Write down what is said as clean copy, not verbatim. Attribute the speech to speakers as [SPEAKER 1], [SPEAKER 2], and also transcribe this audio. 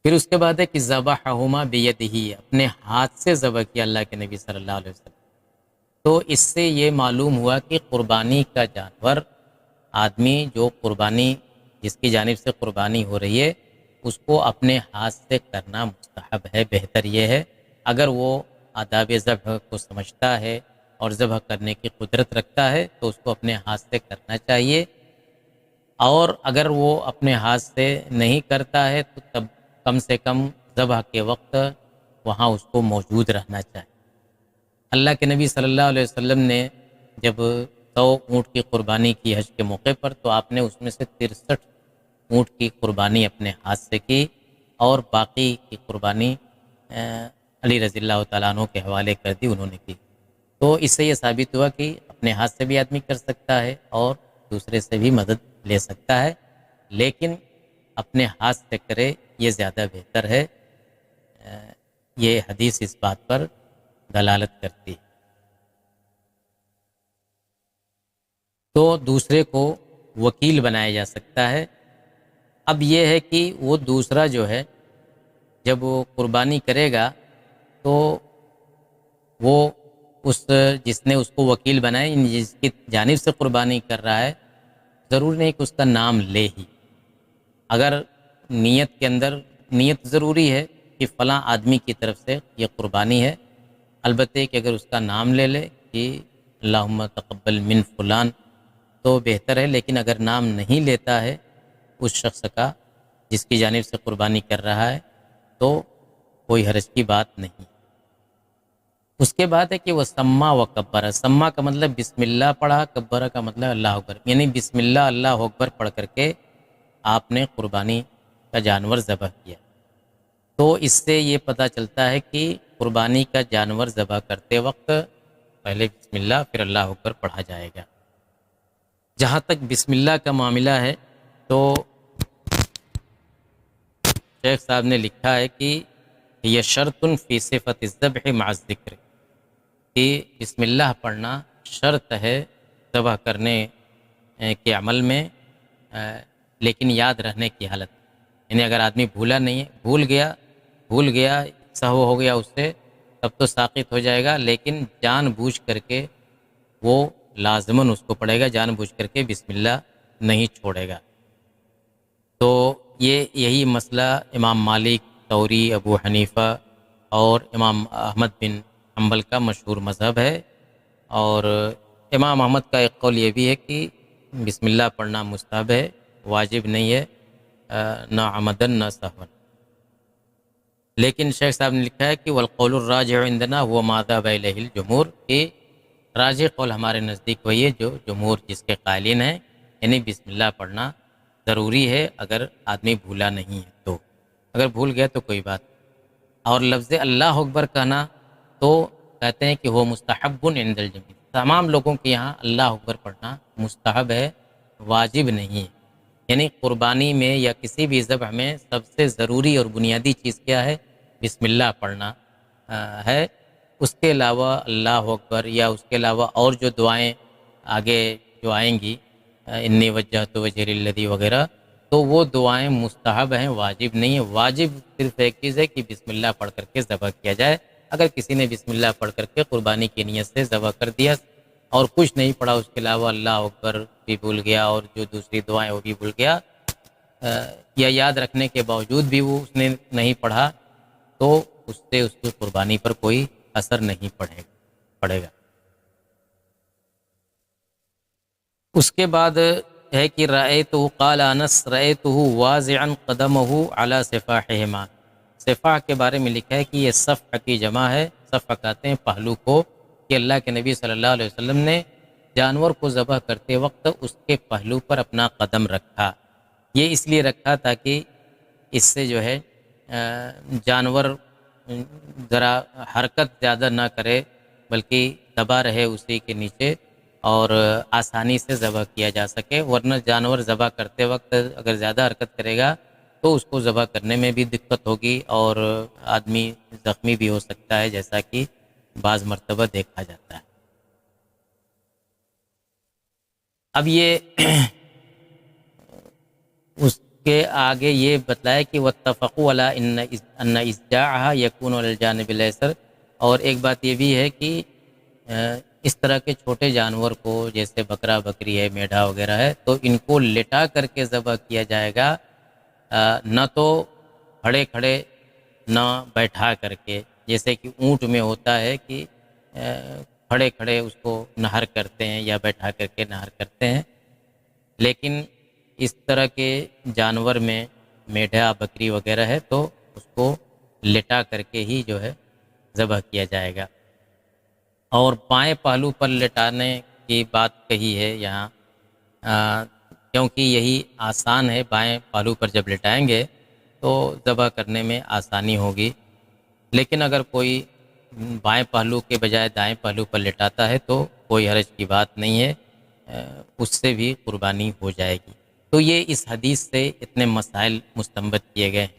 [SPEAKER 1] پھر اس کے بعد ہے کہ ذبحہما بیدہ، اپنے ہاتھ سے ذبح کیا اللہ کے نبی صلی اللہ علیہ وسلم۔ تو اس سے یہ معلوم ہوا کہ قربانی کا جانور، آدمی جو قربانی، جس کی جانب سے قربانی ہو رہی ہے، اس کو اپنے ہاتھ سے کرنا مستحب ہے، بہتر یہ ہے۔ اگر وہ آداب ذبح کو سمجھتا ہے اور ذبح کرنے کی قدرت رکھتا ہے تو اس کو اپنے ہاتھ سے کرنا چاہیے، اور اگر وہ اپنے ہاتھ سے نہیں کرتا ہے تو تب کم سے کم ذبح کے وقت وہاں اس کو موجود رہنا چاہیے۔ اللہ کے نبی صلی اللہ علیہ وسلم نے جب 100 اونٹ کی قربانی کی حج کے موقع پر، تو آپ نے اس میں سے 63 اونٹ کی قربانی اپنے ہاتھ سے کی، اور باقی کی قربانی علی رضی اللہ تعالیٰ عنہ کے حوالے کر دی، انہوں نے کی۔ تو اس سے یہ ثابت ہوا کہ اپنے ہاتھ سے بھی آدمی کر سکتا ہے اور دوسرے سے بھی مدد لے سکتا ہے، لیکن اپنے ہاتھ سے کرے یہ زیادہ بہتر ہے۔ یہ حدیث اس بات پر دلالت کرتی ہے۔ تو دوسرے کو وکیل بنایا جا سکتا ہے۔ اب یہ ہے کہ وہ دوسرا جو ہے جب وہ قربانی کرے گا تو وہ اس جس نے اس کو وکیل بنائے، جس کی جانب سے قربانی کر رہا ہے، ضروری نہیں کہ اس کا نام لے ہی۔ اگر نیت کے اندر نیت ضروری ہے کہ فلاں آدمی کی طرف سے یہ قربانی ہے، البتہ کہ اگر اس کا نام لے لے کہ اللہم تقبل من فلان تو بہتر ہے، لیکن اگر نام نہیں لیتا ہے اس شخص کا جس کی جانب سے قربانی کر رہا ہے تو کوئی حرج کی بات نہیں۔ اس کے بعد ہے کہ وہ سما و کبر، سما کا مطلب بسم اللہ پڑھا، کبر کا مطلب اللہ اکبر، یعنی بسم اللہ اکبر پڑھ کر کے آپ نے قربانی کا جانور ذبح کیا۔ تو اس سے یہ پتہ چلتا ہے کہ قربانی کا جانور ذبح کرتے وقت پہلے بسم اللہ پھر اللہ اکبر پڑھا جائے گا۔ جہاں تک بسم اللہ کا معاملہ ہے تو شیخ صاحب نے لکھا ہے کہ یہ شرط فی صفت الذبح مع الذکر، کہ بسم اللہ پڑھنا شرط ہے ذبح کرنے کے عمل میں، لیکن یاد رہنے کی حالت، یعنی اگر آدمی بھولا نہیں ہے، بھول گیا سہو ہو گیا اس سے، تب تو ساقط ہو جائے گا، لیکن جان بوجھ کر کے وہ لازماً اس کو پڑھے گا، جان بوجھ کر کے بسم اللہ نہیں چھوڑے گا۔ تو یہی مسئلہ امام مالک، ثوری، ابو حنیفہ اور امام احمد بن حنبل کا مشہور مذہب ہے، اور امام احمد کا ایک قول یہ بھی ہے کہ بسم اللہ پڑھنا مستحب ہے، واجب نہیں ہے، نہ عمدن نہ سہون۔ لیکن شیخ صاحب نے لکھا ہے کہ والقول الراجع عندنا هو ما ذهب الیہ الجمہور، کہ راجع قول ہمارے نزدیک وہی ہے جو جمہور جس کے قائلین ہیں، یعنی بسم اللہ پڑھنا ضروری ہے اگر آدمی بھولا نہیں ہے تو، اگر بھول گیا تو کوئی بات نہیں۔ اور لفظ اللہ اکبر کہنا تو کہتے ہیں کہ وہ مستحب عند الجميع، تمام لوگوں کے یہاں اللہ اکبر پڑھنا مستحب ہے، واجب نہیں ہے۔ یعنی قربانی میں یا کسی بھی ذبح میں سب سے ضروری اور بنیادی چیز کیا ہے؟ بسم اللہ پڑھنا ہے۔ اس کے علاوہ اللہ اکبر یا اس کے علاوہ اور جو دعائیں آگے جو آئیں گی، انی وجہت وجہی للذی وغیرہ، تو وہ دعائیں مستحب ہیں، واجب نہیں ہے۔ واجب صرف ایک چیز ہے کہ بسم اللہ پڑھ کر کے ذبح کیا جائے۔ اگر کسی نے بسم اللہ پڑھ کر کے قربانی کی نیت سے ذبح کر دیا اور کچھ نہیں پڑھا، اس کے علاوہ اللہ اکبر بھی بھول گیا اور جو دوسری دعائیں وہ بھی بھول گیا، یا یاد رکھنے کے باوجود بھی وہ اس نے نہیں پڑھا، تو اس سے اس کی قربانی پر کوئی اثر نہیں پڑے گا۔ اس کے بعد ہے کہ رأیتہ، قال انس رأیتہ واضعا قدمہ علی صفاحہما، صفاح کے بارے میں لکھا ہے کہ یہ صفح کی جمع ہے، صفح کہتے ہیں پہلو کو، کہ اللہ کے نبی صلی اللہ علیہ وسلم نے جانور کو ذبح کرتے وقت اس کے پہلو پر اپنا قدم رکھا۔ یہ اس لیے رکھا تاکہ اس سے جو ہے جانور ذرا حرکت زیادہ نہ کرے، بلکہ دبا رہے اسی کے نیچے اور آسانی سے ذبح کیا جا سکے، ورنہ جانور ذبح کرتے وقت اگر زیادہ حرکت کرے گا تو اس کو ذبح کرنے میں بھی دقت ہوگی اور آدمی زخمی بھی ہو سکتا ہے، جیسا کہ بعض مرتبہ دیکھا جاتا ہے۔ اب یہ اس کے آگے یہ بتلایا کہ واتفقوا علی ان اصجاعها یکون علی الجانب الايسر، اور ایک بات یہ بھی ہے کہ اس طرح کے چھوٹے جانور کو جیسے بکرا بکری ہے، میڈھا وغیرہ ہے، تو ان کو لٹا کر کے ذبح کیا جائے گا، نہ تو کھڑے کھڑے نہ بیٹھا کر کے، جیسے کہ اونٹ میں ہوتا ہے کہ کھڑے کھڑے اس کو نہر کرتے ہیں یا بیٹھا کر کے نہر کرتے ہیں، لیکن اس طرح کے جانور میں میڈھا بکری وغیرہ ہے تو اس کو لٹا کر کے ہی جو ہے ذبح کیا جائے گا۔ اور بائیں پہلو پر لٹانے کی بات کہی ہے یہاں، کیونکہ یہی آسان ہے، بائیں پہلو پر جب لٹائیں گے تو ذبح کرنے میں آسانی ہوگی، لیکن اگر کوئی بائیں پہلو کے بجائے دائیں پہلو پر لٹاتا ہے تو کوئی حرج کی بات نہیں ہے، اس سے بھی قربانی ہو جائے گی۔ تو یہ اس حدیث سے اتنے مسائل مستنبط کیے گئے ہیں۔